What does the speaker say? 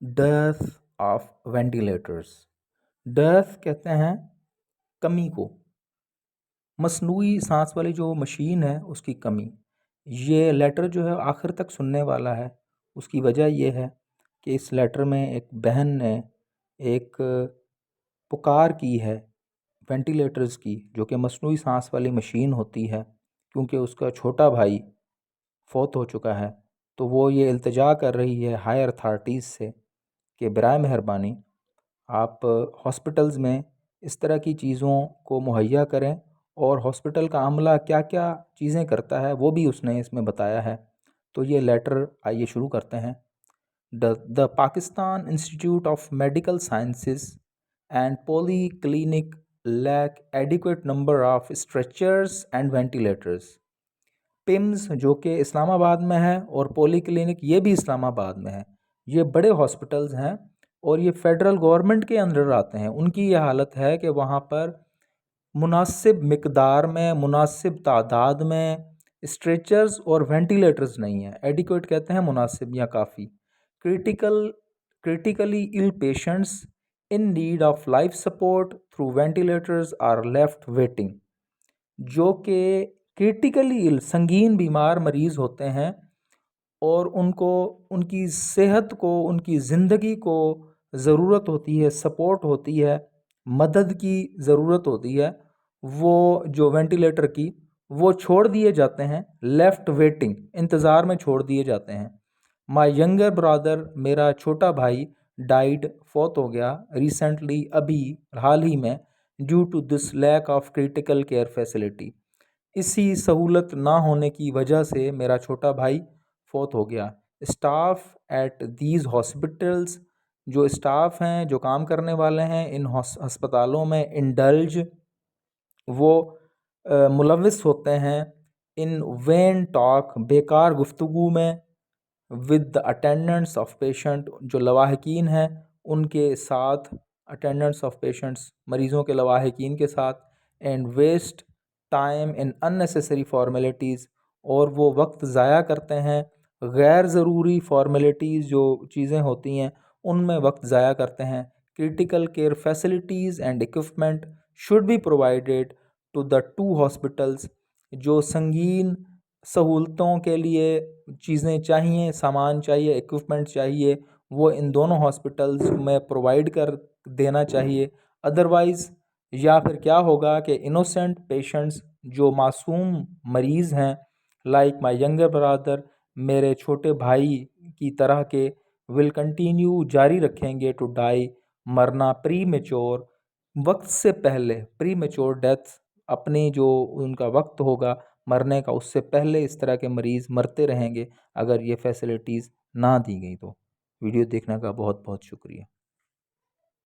Death of ventilators. Death کہتے ہیں کمی کو، مصنوعی سانس والی جو مشین ہے اس کی کمی. یہ لیٹر جو ہے آخر تک سننے والا ہے. اس کی وجہ یہ ہے کہ اس لیٹر میں ایک بہن نے ایک پکار کی ہے وینٹیلیٹرز کی، جو کہ مصنوعی سانس والی مشین ہوتی ہے، کیونکہ اس کا چھوٹا بھائی فوت ہو چکا ہے. تو وہ یہ التجا کر رہی ہے ہائر اتھارٹیز سے کہ برائے مہربانی آپ ہاسپٹلز میں اس طرح کی چیزوں کو مہیا کریں، اور ہاسپٹل کا عملہ کیا کیا چیزیں کرتا ہے وہ بھی اس نے اس میں بتایا ہے. تو یہ لیٹر آئیے شروع کرتے ہیں. The Pakistan institute of medical sciences and polyclinic lack adequate number of stretchers and ventilators. PIMS جو کہ اسلام آباد میں ہے اور پولی کلینک یہ بھی اسلام آباد میں ہے. یہ بڑے ہاسپٹلز ہیں اور یہ فیڈرل گورنمنٹ کے اندر آتے ہیں. ان کی یہ حالت ہے کہ وہاں پر مناسب مقدار میں، مناسب تعداد میں اسٹریچرز اور وینٹیلیٹرز نہیں ہیں. ایڈیکویٹ کہتے ہیں مناسب یا کافی. Critically ill patients in need of life support through ventilators are left waiting. جو کہ کریٹیکلی ill سنگین بیمار مریض ہوتے ہیں اور ان کو ان کی صحت کو، ان کی زندگی کو ضرورت ہوتی ہے، سپورٹ ہوتی ہے، مدد کی ضرورت ہوتی ہے، وہ جو وینٹیلیٹر کی وہ چھوڑ دیے جاتے ہیں. لیفٹ ویٹنگ، انتظار میں چھوڑ دیے جاتے ہیں. مائی ینگر برادر، میرا چھوٹا بھائی ڈائیڈ، فوت ہو گیا ریسنٹلی، ابھی حال ہی میں، due to this lack of critical care facility. اسی سہولت نہ ہونے کی وجہ سے میرا چھوٹا بھائی فوت ہو گیا. اسٹاف ایٹ دیز ہاسپٹلز، جو اسٹاف ہیں، جو کام کرنے والے ہیں ان ہسپتالوں میں، انڈلج، وہ ملوث ہوتے ہیں ان وین ٹاک، بیکار گفتگو میں، with the attendants of patient, جو لواحقین ہیں ان کے ساتھ، اٹینڈنٹس آف پیشنٹس، مریضوں کے لواحقین کے ساتھ، and waste time in unnecessary formalities, اور وہ وقت ضائع کرتے ہیں غیر ضروری فارمیلٹیز، جو چیزیں ہوتی ہیں ان میں وقت ضائع کرتے ہیں. Critical care facilities and equipment should be provided to the to hospitals. جو سنگین سہولتوں کے لیے چیزیں چاہیے، سامان چاہیے، اکوپمنٹ چاہیے، وہ ان دونوں ہاسپٹلز میں پرووائڈ کر دینا چاہیے. ادروائز یا پھر کیا ہوگا کہ انوسینٹ پیشنٹس، جو معصوم مریض ہیں، لائک مائی ینگر برادر، میرے چھوٹے بھائی کی طرح کے، ول کنٹینیو، جاری رکھیں گے، ٹو ڈائی، مرنا، پری میچور، وقت سے پہلے، پری میچور ڈیتھ، اپنی جو ان کا وقت ہوگا مرنے کا اس سے پہلے اس طرح کے مریض مرتے رہیں گے اگر یہ فیسلٹیز نہ دی گئی تو. ویڈیو دیکھنے کا بہت بہت شکریہ.